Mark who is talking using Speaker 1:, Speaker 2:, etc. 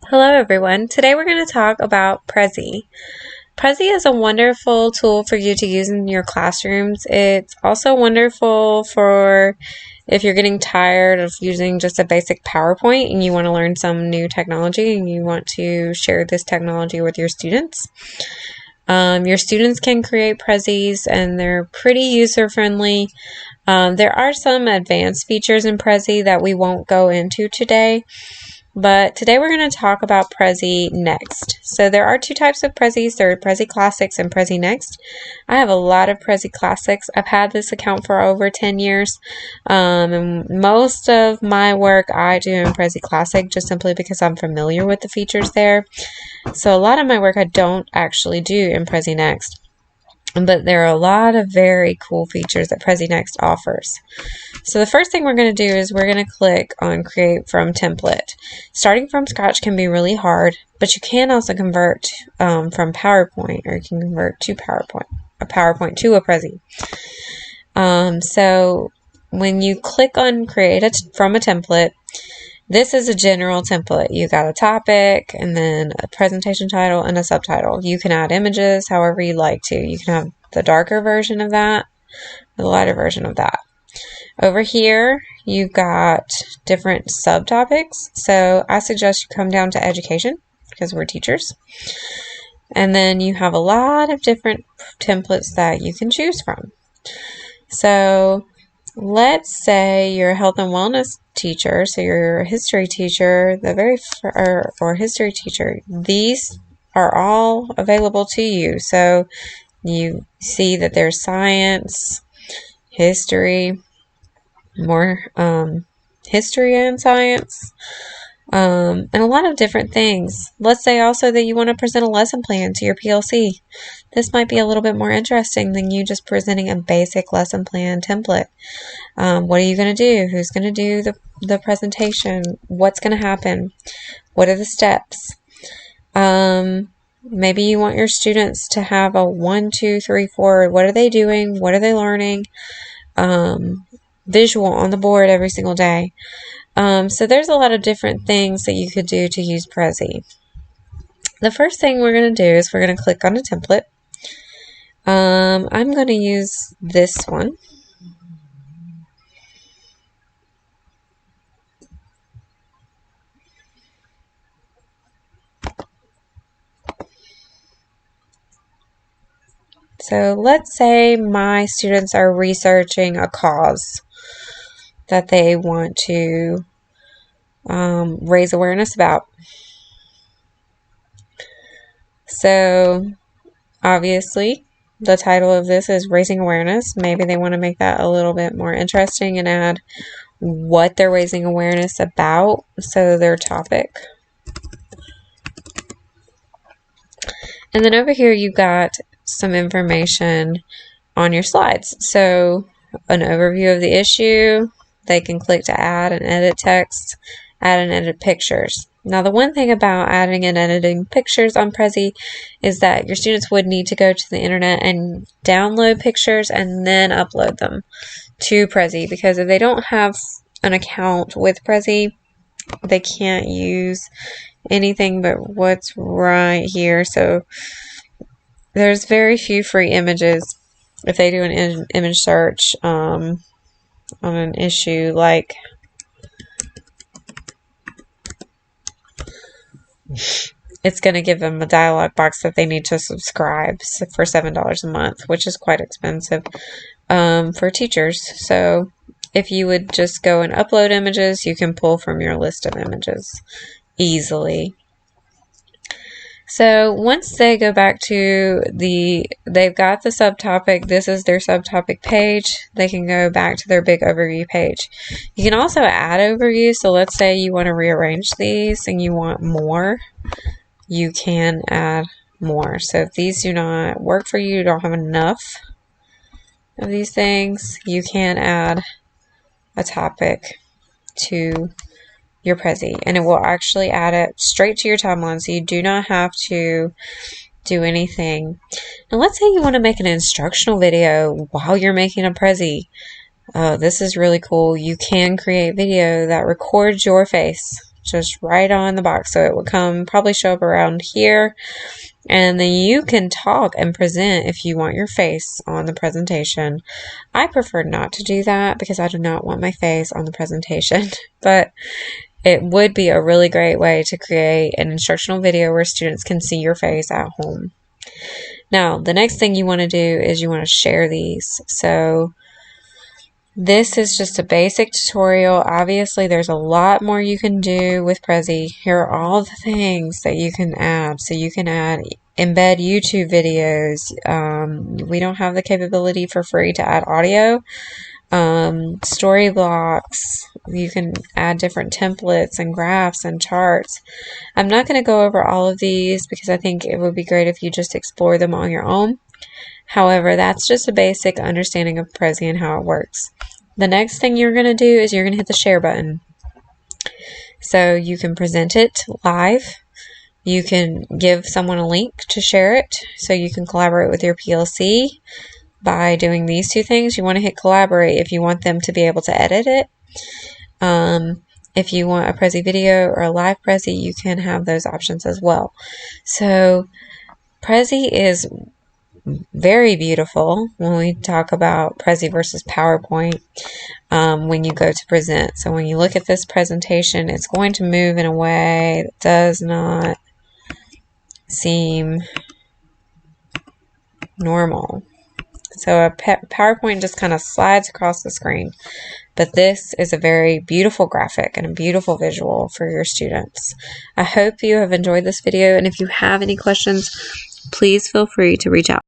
Speaker 1: Hello everyone. Today we're going to talk about Prezi. Prezi is a wonderful tool for you to use in your classrooms. It's also wonderful for if you're getting tired of using just a basic PowerPoint and you want to learn some new technology and you want to share this technology with your students. Your students can create Prezis and they're pretty user-friendly. There are some advanced features in Prezi that we won't go into today. But today we're going to talk about Prezi Next. So there are two types of Prezis. There are Prezi Classics and Prezi Next. I have a lot of Prezi Classics. I've had this account for over 10 years. And most of my work I do in Prezi Classic just simply because I'm familiar with the features there. So a lot of my work I don't actually do in Prezi Next. But there are a lot of very cool features that Prezi Next offers. So the first thing we're going to do is we're going to click on Create from Template. Starting from scratch can be really hard, but you can also convert from PowerPoint, or you can convert to PowerPoint to a Prezi. So when you click on Create from a template, this is a general template. You got a topic and then a presentation title and a subtitle. You can add images however you like to. You can have the darker version of that or the lighter version of that. Over here, you've got different subtopics. So I suggest you come down to education because we're teachers. And then you have a lot of different templates that you can choose from. So let's say you're a health and wellness teacher, so you're a history teacher, or history teacher. These are all available to you. So you see that there's science, history, more history and science, and a lot of different things. Let's say also that you want to present a lesson plan to your PLC. This might be a little bit more interesting than you just presenting a basic lesson plan template. What are you going to do? Who's going to do the presentation? What's going to happen? What are the steps? Maybe you want your students to have a 1, 2, 3, 4. What are they doing? What are they learning? Visual on the board every single day. So there's a lot of different things that you could do to use Prezi. The first thing we're going to do is we're going to click on a template. I'm going to use this one. So let's say my students are researching a cause that they want to raise awareness about. So obviously the title of this is Raising Awareness. Maybe they want to make that a little bit more interesting and add what they're raising awareness about, so their topic. And then over here you've got some information on your slides. So an overview of the issue. They can click to add and edit text, add and edit pictures. Now the one thing about adding and editing pictures on Prezi is that your students would need to go to the internet and download pictures and then upload them to Prezi, because if they don't have an account with Prezi, they can't use anything but what's right here. So there's very few free images. If they do an image search on an issue like it's going to give them a dialog box that they need to subscribe for $7 a month, which is quite expensive for teachers. So if you would just go and upload images, you can pull from your list of images easily. So once they go back to they've got the subtopic, this is their subtopic page, they can go back to their big overview page. You can also add overview, so let's say you want to rearrange these and you want more, you can add more. So if these do not work for you, you don't have enough of these things, you can add a topic to your Prezi, and it will actually add it straight to your timeline, so you do not have to do anything. Now let's say you want to make an instructional video while you're making a Prezi. This is really cool. You can create video that records your face just right on the box. So it would probably show up around here. And then you can talk and present if you want your face on the presentation. I prefer not to do that because I do not want my face on the presentation. But it would be a really great way to create an instructional video where students can see your face at home. Now, the next thing you want to do is you want to share these. So this is just a basic tutorial. Obviously, there's a lot more you can do with Prezi. Here are all the things that you can add. So you can embed YouTube videos. We don't have the capability for free to add audio. Story blocks. You can add different templates and graphs and charts. I'm not going to go over all of these because I think it would be great if you just explore them on your own. However, that's just a basic understanding of Prezi and how it works. The next thing you're going to do is you're going to hit the share button. So you can present it live. You can give someone a link to share it. So you can collaborate with your PLC by doing these two things. You want to hit collaborate if you want them to be able to edit it. If you want a Prezi video or a live Prezi, you can have those options as well. So Prezi is very beautiful when we talk about Prezi versus PowerPoint when you go to present. So when you look at this presentation, it's going to move in a way that does not seem normal. So a PowerPoint just kind of slides across the screen. But this is a very beautiful graphic and a beautiful visual for your students. I hope you have enjoyed this video, and if you have any questions, please feel free to reach out.